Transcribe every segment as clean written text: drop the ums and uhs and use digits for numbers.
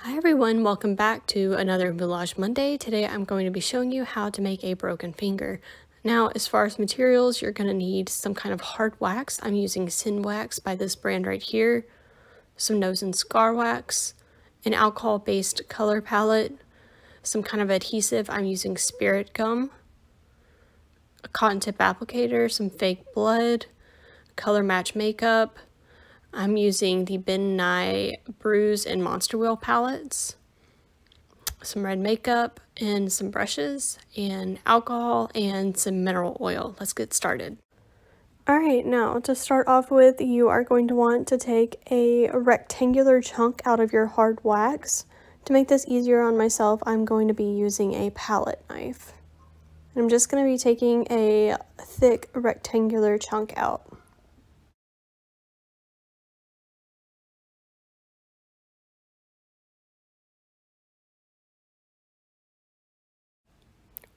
Hi everyone, welcome back to another Moulage Monday. Today I'm going to be showing you how to make a broken finger. Now, as far as materials, you're going to need some kind of hard wax. I'm using Synwax by this brand right here, some nose and scar wax, an alcohol-based color palette, some kind of adhesive. I'm using spirit gum, a cotton tip applicator, some fake blood, color match makeup. I'm using the Ben Nye Bruise and Monster Wheel palettes, some red makeup, and some brushes, and alcohol, and some mineral oil. Let's get started. Alright, now to start off with, you are going to want to take a rectangular chunk out of your hard wax. To make this easier on myself, I'm going to be using a palette knife. And I'm just going to be taking a thick rectangular chunk out.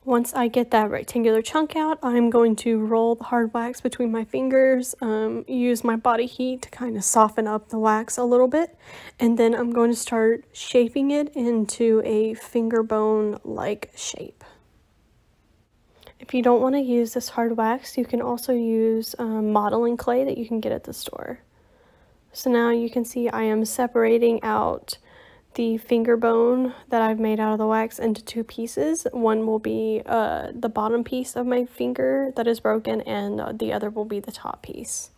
Once I get that rectangular chunk out, I'm going to roll the hard wax between my fingers, use my body heat to kind of soften up the wax a little bit, and then I'm going to start shaping it into a finger bone-like shape. If you don't want to use this hard wax, you can also use modeling clay that you can get at the store. So now you can see I am separating out the finger bone that I've made out of the wax into two pieces. One will be the bottom piece of my finger that is broken, and the other will be the top piece.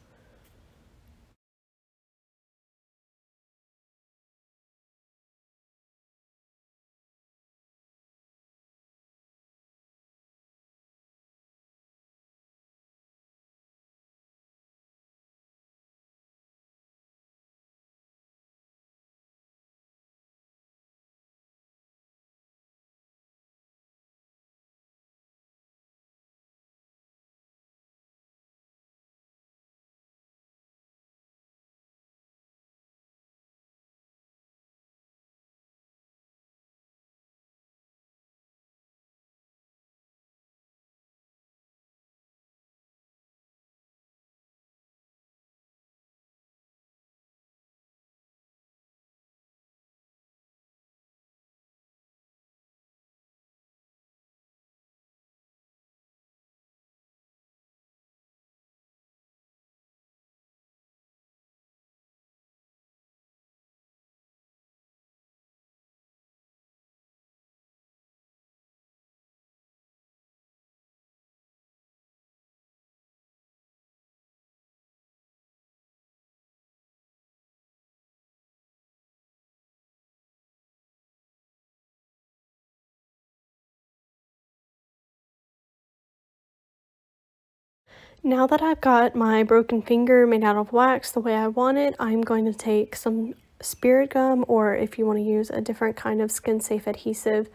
Now that I've got my broken finger made out of wax the way I want it, I'm going to take some spirit gum, or if you want to use a different kind of skin-safe adhesive,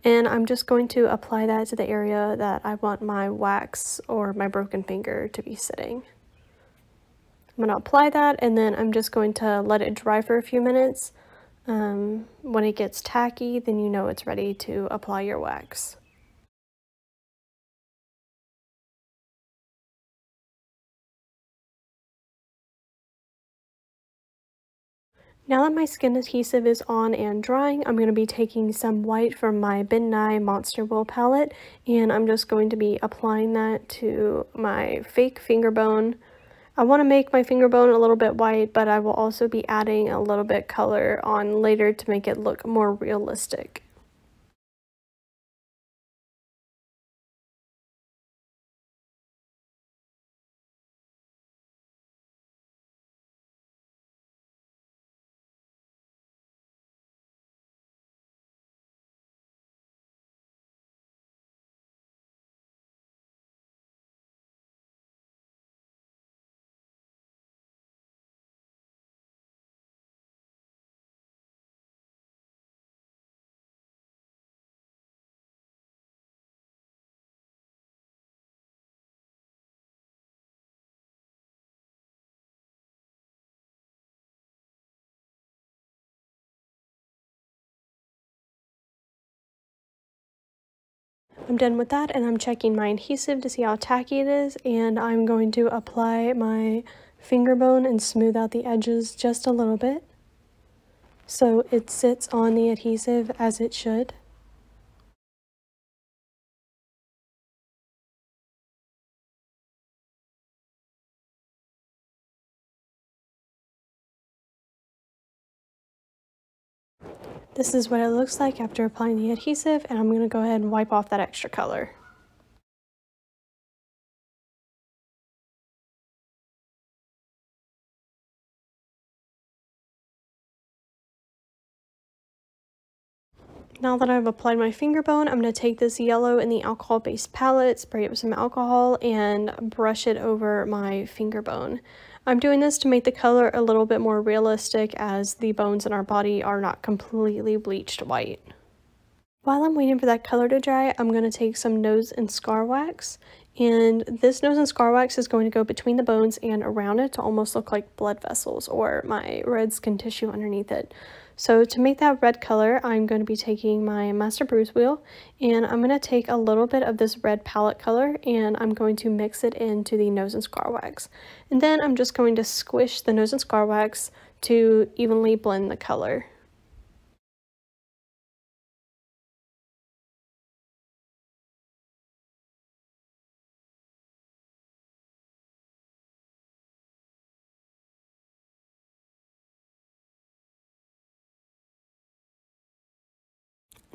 and I'm just going to apply that to the area that I want my wax or my broken finger to be sitting. I'm going to apply that, and then I'm just going to let it dry for a few minutes. When it gets tacky, then you know it's ready to apply your wax. Now that my skin adhesive is on and drying, I'm going to be taking some white from my Ben Nye Monster Wheel palette, and I'm just going to be applying that to my fake finger bone. I want to make my finger bone a little bit white, but I will also be adding a little bit color on later to make it look more realistic. I'm done with that, and I'm checking my adhesive to see how tacky it is, and I'm going to apply my finger bone and smooth out the edges just a little bit. so it sits on the adhesive as it should. This is what it looks like after applying the adhesive, and I'm going to go ahead and wipe off that extra color. Now that I've applied my finger bone, I'm going to take this yellow in the alcohol-based palette, spray it with some alcohol, and brush it over my finger bone. I'm doing this to make the color a little bit more realistic, as the bones in our body are not completely bleached white. While I'm waiting for that color to dry, I'm going to take some nose and scar wax, and this nose and scar wax is going to go between the bones and around it to almost look like blood vessels or my red skin tissue underneath it. So to make that red color, I'm going to be taking my Master Bruise Wheel, and I'm going to take a little bit of this red palette color and I'm going to mix it into the nose and scar wax. And then I'm just going to squish the nose and scar wax to evenly blend the color.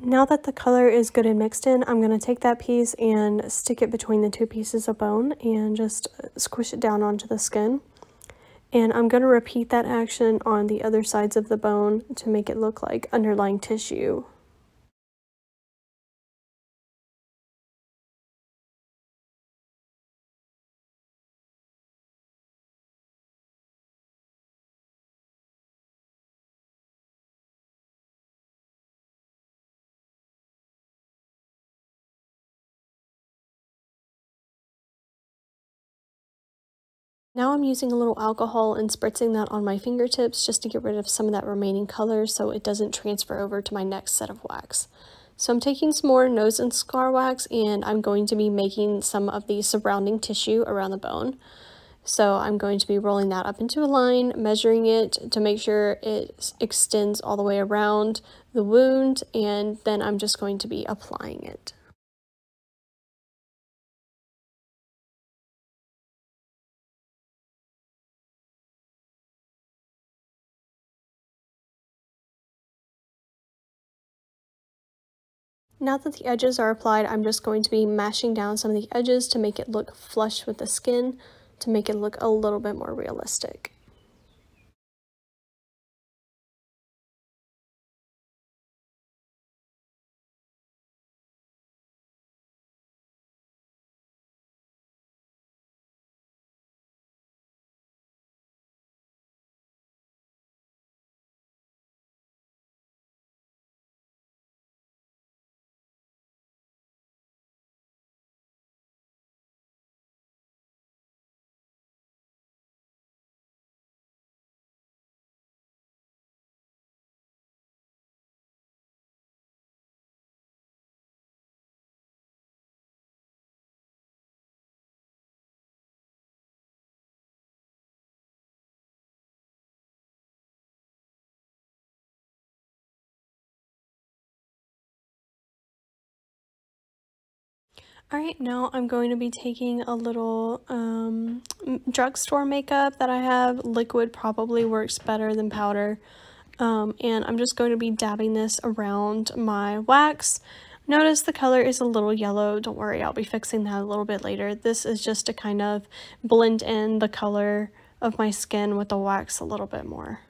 Now that the color is good and mixed in, I'm going to take that piece and stick it between the two pieces of bone and just squish it down onto the skin. And I'm going to repeat that action on the other sides of the bone to make it look like underlying tissue. Now I'm using a little alcohol and spritzing that on my fingertips just to get rid of some of that remaining color so it doesn't transfer over to my next set of wax. So I'm taking some more nose and scar wax and I'm going to be making some of the surrounding tissue around the bone. So I'm going to be rolling that up into a line, measuring it to make sure it extends all the way around the wound, and then I'm just going to be applying it. Now that the edges are applied, I'm just going to be mashing down some of the edges to make it look flush with the skin, to make it look a little bit more realistic. Alright, now I'm going to be taking a little drugstore makeup that I have. Liquid probably works better than powder. And I'm just going to be dabbing this around my wax. Notice the color is a little yellow. Don't worry, I'll be fixing that a little bit later. This is just to kind of blend in the color of my skin with the wax a little bit more.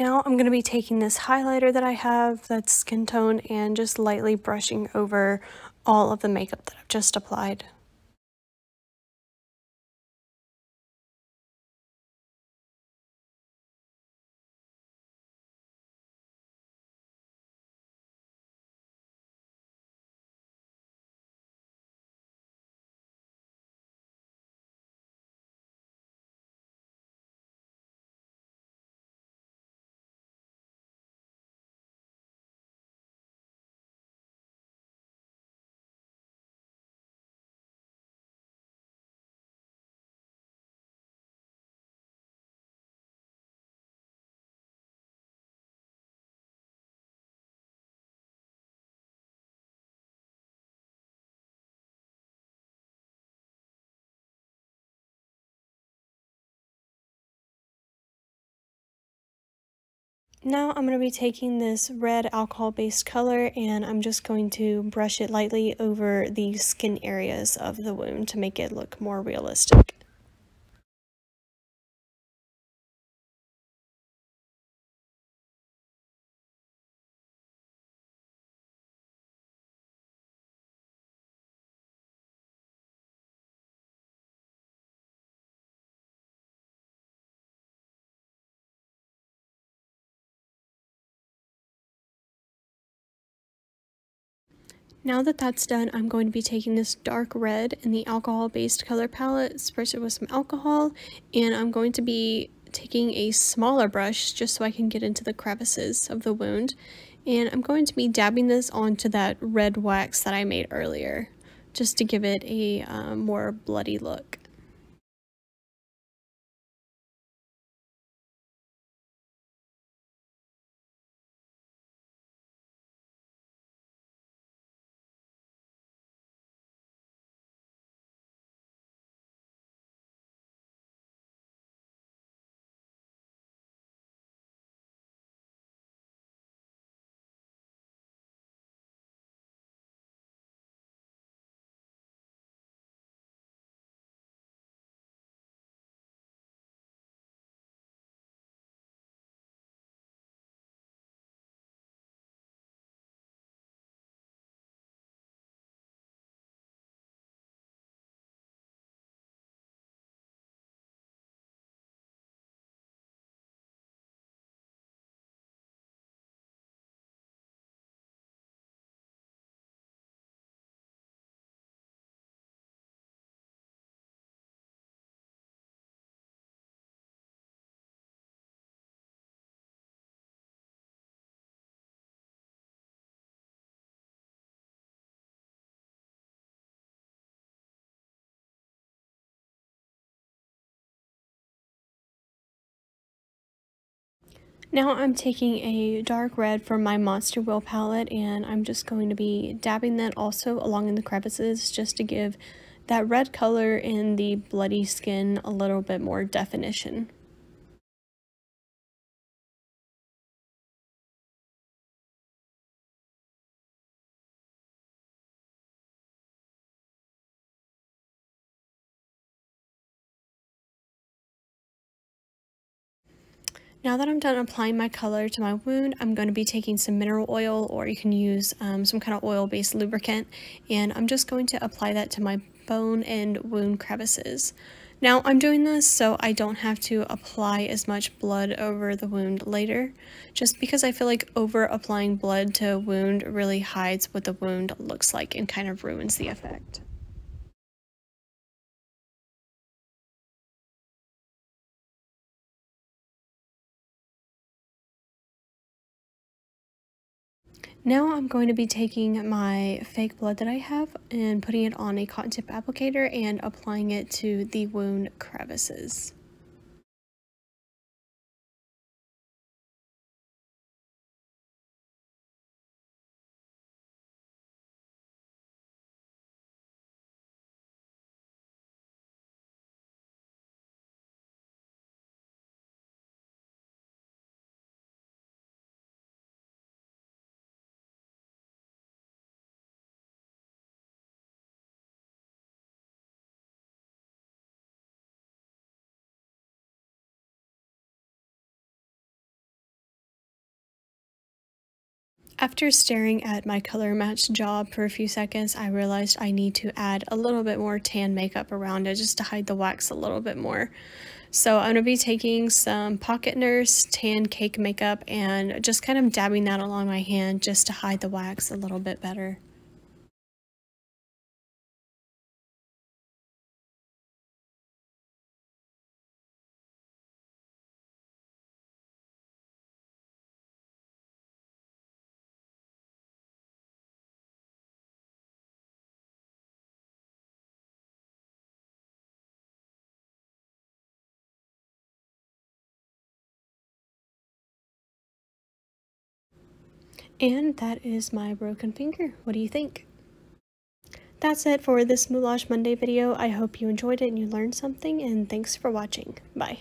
Now I'm going to be taking this highlighter that I have that's skin tone and just lightly brushing over all of the makeup that I've just applied. Now I'm going to be taking this red alcohol-based color and I'm just going to brush it lightly over the skin areas of the wound to make it look more realistic. Now that that's done, I'm going to be taking this dark red in the alcohol-based color palette, spritz it with some alcohol, and I'm going to be taking a smaller brush just so I can get into the crevices of the wound. And I'm going to be dabbing this onto that red wax that I made earlier, just to give it a more bloody look. Now I'm taking a dark red from my Monster Will palette and I'm just going to be dabbing that also along in the crevices just to give that red color in the bloody skin a little bit more definition. Now that I'm done applying my color to my wound, I'm going to be taking some mineral oil, or you can use some kind of oil-based lubricant, and I'm just going to apply that to my bone and wound crevices. Now I'm doing this so I don't have to apply as much blood over the wound later, just because I feel like over applying blood to a wound really hides what the wound looks like and kind of ruins the effect. Now I'm going to be taking my fake blood that I have and putting it on a cotton tip applicator and applying it to the wound crevices. After staring at my color matched job for a few seconds, I realized I need to add a little bit more tan makeup around it just to hide the wax a little bit more. So I'm going to be taking some Pocket Nurse tan cake makeup and just kind of dabbing that along my hand just to hide the wax a little bit better. And that is my broken finger. What do you think? That's it for this Moulage Monday video. I hope you enjoyed it and you learned something, and thanks for watching. Bye.